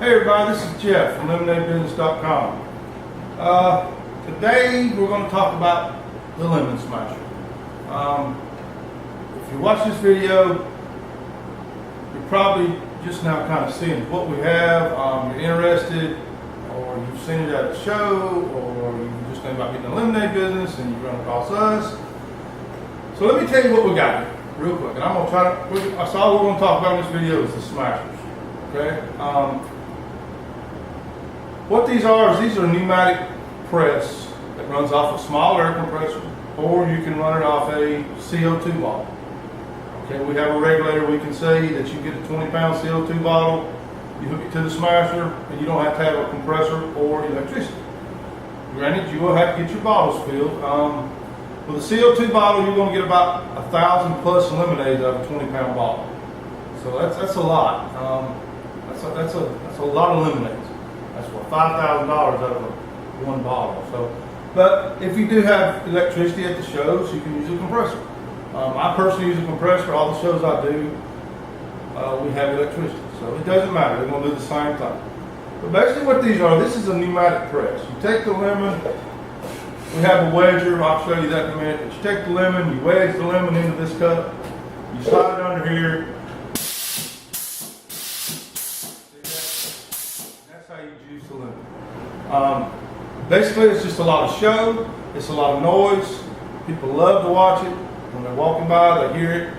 Hey everybody, this is Jeff from LemonadeBusiness.com. Today we're going to talk about the lemon smasher. If you watch this video, you're probably just now kind of seeing what we have. You're interested, or you've seen it at a show, or you just think about getting a lemonade business and you run across us. So let me tell you what we got here real quick, and I'm going to try to, that's all we're going to talk about in this video is the smashers. Okay? What these are is these are pneumatic press that runs off a small air compressor, or you can run it off a CO2 bottle. Okay, we have a regulator. We can say that you get a 20-pound CO2 bottle, you hook it to the smasher, and you don't have to have a compressor or electricity. Granted, you will have to get your bottles filled. With a CO2 bottle, you're going to get about 1,000 plus lemonades out of a 20-pound bottle. So that's a lot. That's a lot of lemonades. That's what, $5,000 out of one bottle. So, but if you do have electricity at the shows, you can use a compressor. I personally use a compressor. All the shows I do, we have electricity, so it doesn't matter. They're going to do the same thing. But basically, what these are, this is a pneumatic press. You take the lemon. We have a wedger. I'll show you that in a minute. But you take the lemon, you wedge the lemon into this cup. You slide it under here. Juice the lemon. Basically, it's just a lot of show. It's a lot of noise. People love to watch it. When they're walking by, they hear it.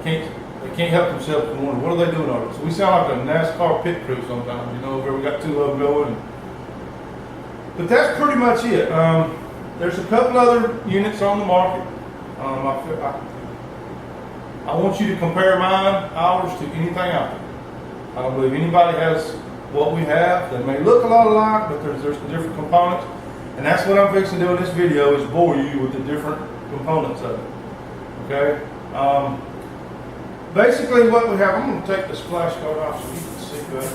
They can't help themselves from wondering what are they doing over it. So we sound like a NASCAR pit crew sometimes. You know, where we got two of them going. But that's pretty much it. There's a couple other units on the market. I want you to compare ours to anything out there. I don't believe anybody has what we have. They may look a lot alike, but there's different components. And that's what I'm fixing to do in this video, is bore you with the different components of it. Okay? Basically what we have, I'm going to take the splash guard off so you can see better.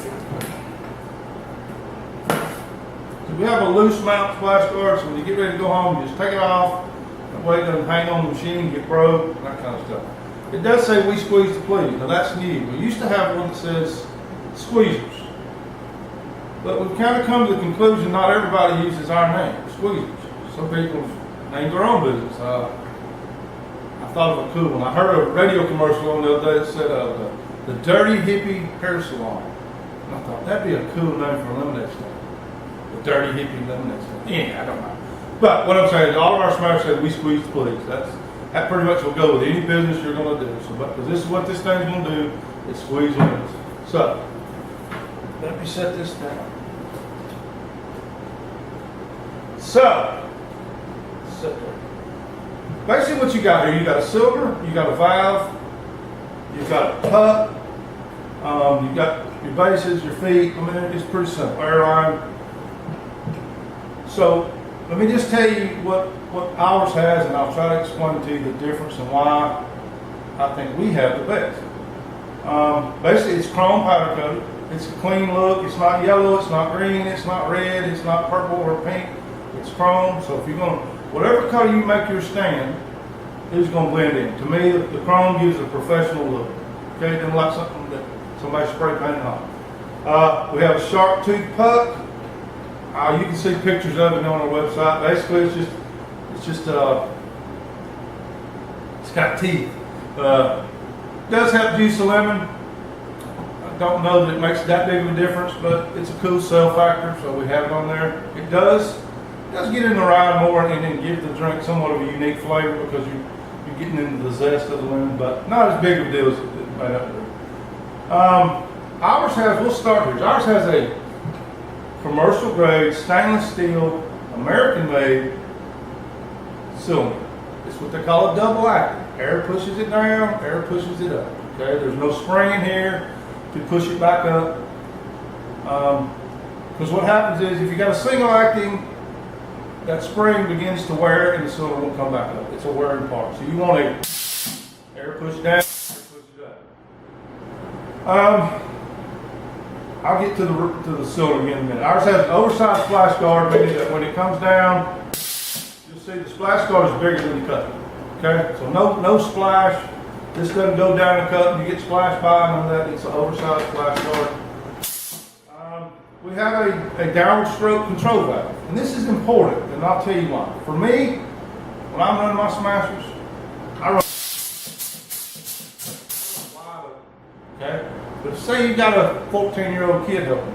So we have a loose mount splash guard, so when you get ready to go home, you just take it off. That way it doesn't hang on the machine, get broke, and that kind of stuff. It does say we squeeze the please. Now that's new. We used to have one that says squeezers. But we've kind of come to the conclusion not everybody uses our name, squeezers. Some people name their own business. I thought of a cool one. I heard a radio commercial on the other day that said the Dirty Hippie Hair Salon. And I thought that'd be a cool name for a lemonade stand. The Dirty Hippie Lemonade Stand. Yeah, I don't know. But what I'm saying is all of our smashers say we squeeze the please. That pretty much will go with any business you're going to do. So, because this is what this thing's going to do, is squeeze lemons. So, let me set this down. So, basically what you got here, you got a cylinder, you got a valve, you've got a puck, you've got your bases, your feet. I mean, it's pretty simple. Airline. So, let me just tell you what ours has, and I'll try to explain to you the difference and why I think we have the best. Basically, it's chrome powder coated. It's a clean look. It's not yellow. It's not green. It's not red. It's not purple or pink. It's chrome. So if you're going to, whatever color you make your stand, it's going to blend in. To me, the chrome gives a professional look. Okay, it doesn't like something that somebody spray painted on. We have a sharp tooth puck. You can see pictures of it on our website. Basically, it's got teeth. It does help juice the lemon. I don't know that it makes that big of a difference, but it's a cool sell factor, so we have it on there. It does get in the rye more and then give the drink somewhat of a unique flavor because you're getting into the zest of the lemon, but not as big of a deal as it might have to be. Ours has, we'll start here. Ours has a commercial grade stainless steel American made cylinder. It's what they call a double acting. Air pushes it down, air pushes it up. Okay, there's no spring in here to push it back up. Because what happens is if you got a single acting, that spring begins to wear and the cylinder won't come back up. It's a wearing part. So you want to air push down, air push it up. I'll get to the cylinder in a minute. Ours has an oversized splash guard, meaning that when it comes down, you'll see the splash guard is bigger than the cup. Okay, so no splash. This doesn't go down the cup and you get splashed by, none of that. It's an oversized splash guard. have a downstroke control valve. And this is important, and I'll tell you why. For me, when I'm running my smashers, I run wide open, okay? But say you've got a 14-year-old kid helping,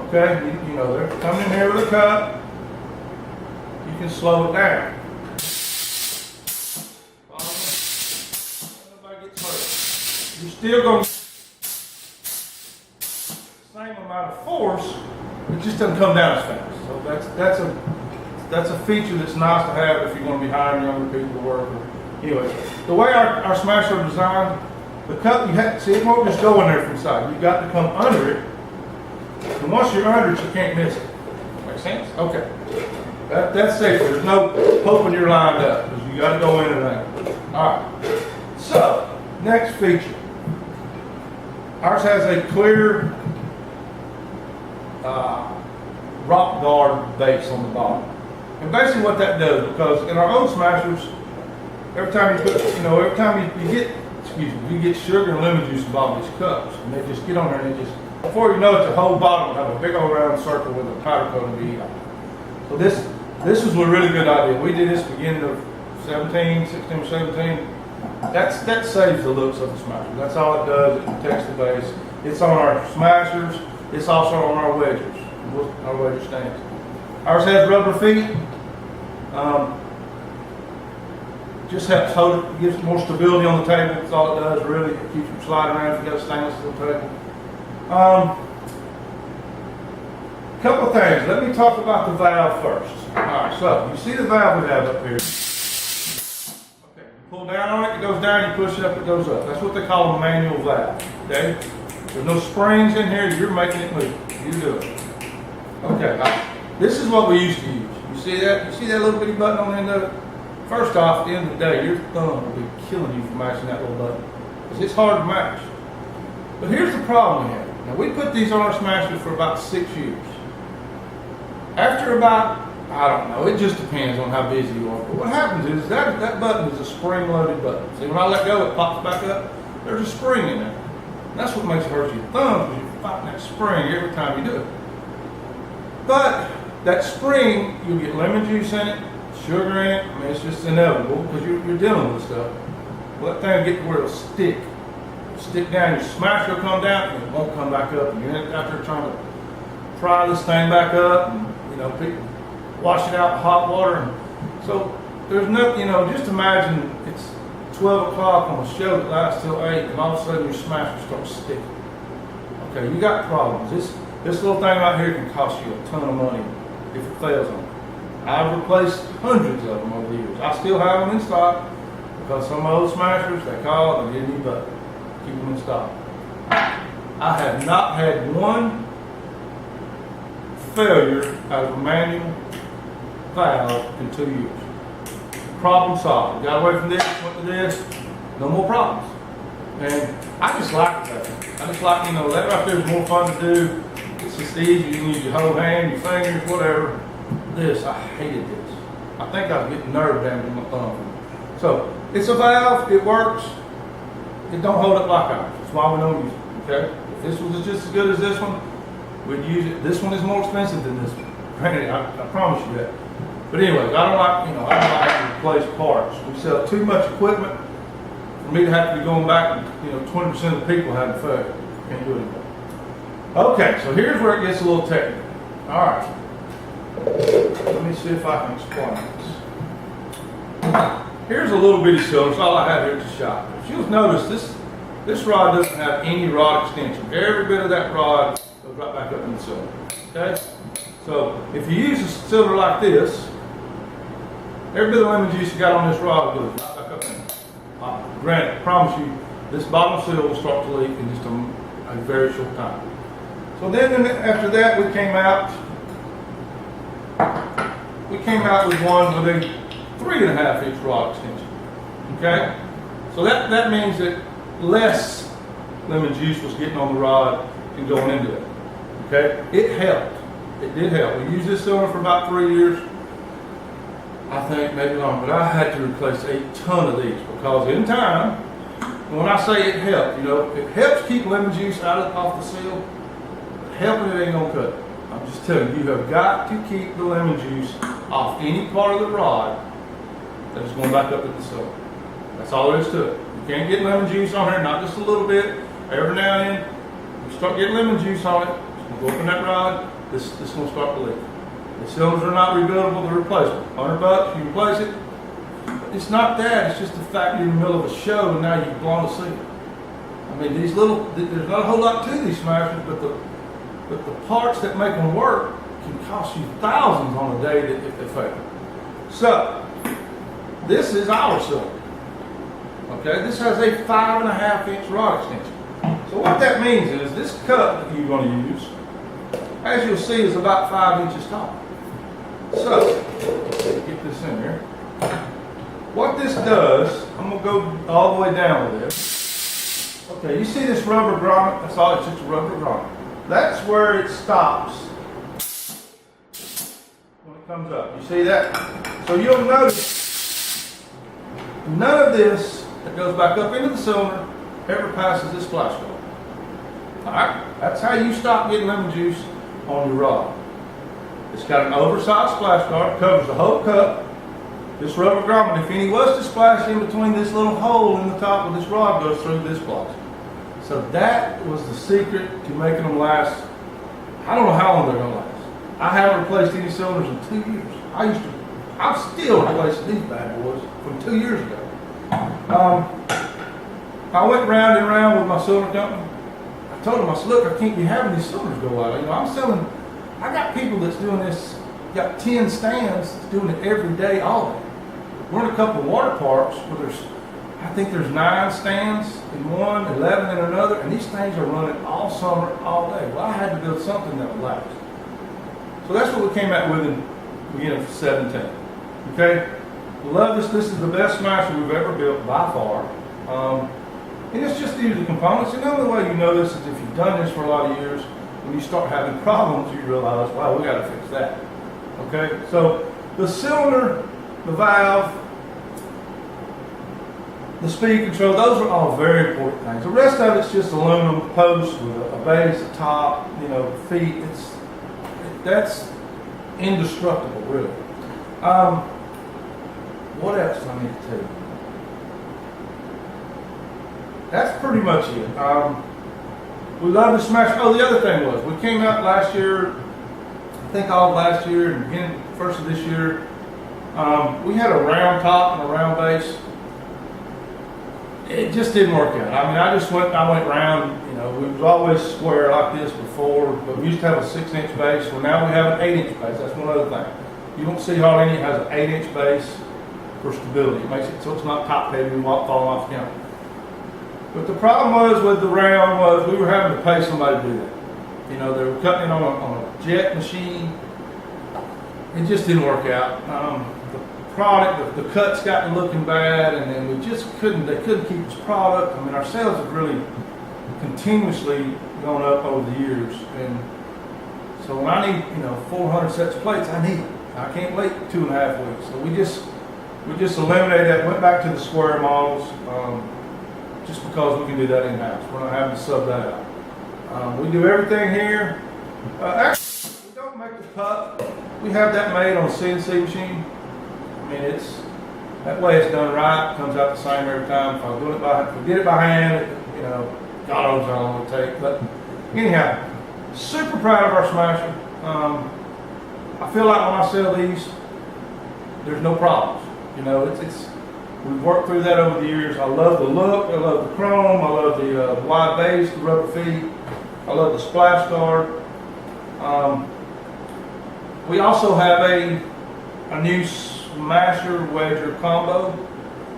okay? You know, they're coming in here with a cup. You can slow it down. Nobody gets hurt. You're still going to same amount of force, it just doesn't come down as fast. So that's a feature that's nice to have if you're going to be hiring younger people to work. Anyway, the way our smasher are designed, the cup you have see it won't just go in there from the side. You've got to come under it, and once you're under it, you can't miss it. Make sense? Okay. That's safe. There's no hoping you're lined up because you got to go in and out. All right. So next feature, ours has a clear rock guard base on the bottom. And basically what that does, because in our old smashers, every time you put, every time you get sugar and lemon juice involved in these cups, and they just get on there and they just, before you know it, the whole bottom will have a big old round circle with a powder coating to eat on. So this was a really good idea. We did this beginning of 16 or 17. That saves the looks of the smasher. That's all it does. It protects the base. It's on our smashers. It's also on our wedgers, our wedger stands. Ours has rubber feet. Just helps hold it, gives more stability on the table. That's all it does, really. It keeps you sliding around if you got a stainless steel table. Couple of things. Let me talk about the valve first. All right, so you see the valve we have up here. Okay, you pull down on it, it goes down. You push it up, it goes up. That's what they call a manual valve. Okay. There's no springs in here, you're making it move. You do it. Okay, this is what we used to use. You see that? You see that little bitty button on the end of it? First off, at the end of the day, your thumb will be killing you for matching that little button. Because it's hard to match. But here's the problem we have. Now, we put these on our smashers for about 6 years. After about, I don't know, it just depends on how busy you are. But what happens is that button is a spring-loaded button. See, when I let go, it pops back up. There's a spring in there. That's what makes it hurt your thumb, because you're fighting that spring every time you do it. But that spring, you'll get lemon juice in it, sugar in it. I mean, it's just inevitable because you're dealing with stuff. Well, that thing will get to where it'll stick. Stick down, your smasher will come down, and it won't come back up. And you're out there trying to pry this thing back up, and people wash it out with hot water. And so there's nothing, just imagine it's 12 o'clock on a show that lasts till 8, and all of a sudden your smasher starts sticking. Okay, you got problems. This little thing right here can cost you a ton of money if it fails on it. I've replaced hundreds of them over the years. I still have them in stock because some old smashers, they call and they need but keep them in stock. I have not had one failure out of a manual valve in 2 years. Problem solved. Got away from this, went to this, no more problems. And I just like it better. I just like, that right there is more fun to do. It's just easy. You can use your whole hand, your fingers, whatever. This, I hated this. I think I was getting nerve damage in my thumb. So, it's a valve, it works. It don't hold up like ours. That's why we don't use it, okay? If this was just as good as this one, we'd use it. This one is more expensive than this one. Granted, I promise you that. But anyway, I don't like having to replace parts. We sell too much equipment for me to have to be going back and, 20% of the people having failure. Can't do it anymore. Okay, so here's where it gets a little technical. All right. Let me see if I can explain this. Here's a little bitty cylinder. It's all I have here at the shop. If you'll notice, this rod doesn't have any rod extension. Every bit of that rod goes right back up in the cylinder. Okay? So if you use a cylinder like this, every bit of lemon juice you got on this rod goes right back up in it. Granted, I promise you, this bottom seal will start to leak in just a very short time. So then after that, we came out with one with a 3.5 inch rod extension. Okay? So that means that less lemon juice was getting on the rod and going into it. Okay? It helped. It did help. We used this cylinder for about 3 years. I think maybe longer, but I had to replace a ton of these because in time, when I say it helped, it helps keep lemon juice off the seal. Helping it ain't gonna cut it. I'm just telling you, you have got to keep the lemon juice off any part of the rod that is going back up at the cylinder. That's all there is to it. You can't get lemon juice on here, not just a little bit. Every now and then, you start getting lemon juice on it, it's going to go up in that rod, this is going to start to leak. The cylinders are not rebuildable, they're replaceable. $100, you replace it. It's not that, it's just the fact you're in the middle of a show and now you've blown a seal. I mean, there's not a whole lot to these smashers, but the parts that make them work can cost you thousands on a day if they fail. So, this is our cylinder. Okay, this has a 5.5-inch rod extension. So what that means is this cup that you're going to use, as you'll see, is about 5 inches tall. So, get this in here. What this does, I'm going to go all the way down with this. Okay, you see this rubber grommet? That's all, it's just a rubber grommet. That's where it stops when it comes up. You see that? So you'll notice none of this that goes back up into the cylinder ever passes this splash guard. Alright, that's how you stop getting lemon juice on your rod. It's got an oversized splash guard, covers the whole cup. This rubber grommet, if any was to splash in between this little hole in the top of this rod, goes through this block. So that was the secret to making them last. I don't know how long they're going to last. I haven't replaced any cylinders in 2 years. I'm still replacing these bad boys from 2 years ago. I went round and round with my cylinder company. I told them, I said, look, I can't be having these cylinders go out. You know, I got people that's doing this, got 10 stands that's doing it every day, all day. We're in a couple of water parks where I think there's 9 stands in one, 11 in another, and these things are running all summer, all day. Well, I had to build something that would last. So that's what we came out with in the beginning of 17. Okay? Love this. This is the best smasher we've ever built by far. And it's just these are the components. And the only way you know this is if you've done this for a lot of years. When you start having problems, you realize, wow, we got to fix that. Okay? So the cylinder, the valve, the speed control, those are all very important things. The rest of it's just aluminum post with a base, a top, you know, feet. That's indestructible, really. What else do I need to tell you? That's pretty much it. We love to smash. Oh, the other thing was, we came out last year, I think all of last year and beginning first of this year. We had a round top and a round base. It just didn't work out. I mean, I went round, you know, we was always square like this before, but we used to have a 6-inch base. Well, now we have an 8-inch base. That's one other thing. You don't see hardly any has an 8-inch base for stability. It makes it so it's not top heavy and falling off the counter. But the problem was with the round was we were having to pay somebody to do that. You know, they were cutting it on a jet machine. It just didn't work out. The product, the cuts got looking bad, and then they couldn't keep this product. I mean, our sales have really continuously gone up over the years. And so when I need, 400 sets of plates, I need them. I can't wait 2.5 weeks. So we just eliminated that, went back to the square models. Just because we can do that in-house. We're not having to sub that out. We do everything here. Actually, we don't make the pup. We have that made on a CNC machine. I mean, that way it's done right. It comes out the same every time. If I did it by hand, God knows how long it would take. But anyhow, super proud of our smasher. I feel like when I sell these, there's no problems. We've worked through that over the years. I love the look, I love the chrome, I love the wide base, the rubber feet, I love the splash guard. We also have a new smasher wedger combo.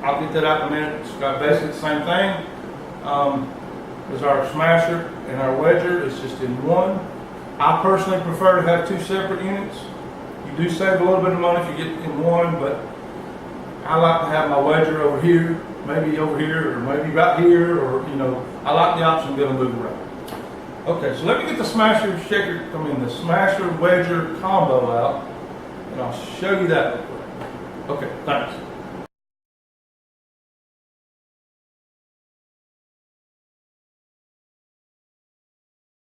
I'll get that out in a minute. It's got basically the same thing as our smasher and our wedger. It's just in one. I personally prefer to have 2 separate units. You do save a little bit of money if you get in one, but I like to have my wedger over here, maybe over here, or maybe right here, or I like the option of being able to move around. Okay, so let me get the smasher wedger combo out, and I'll show you that real quick. Okay, thanks.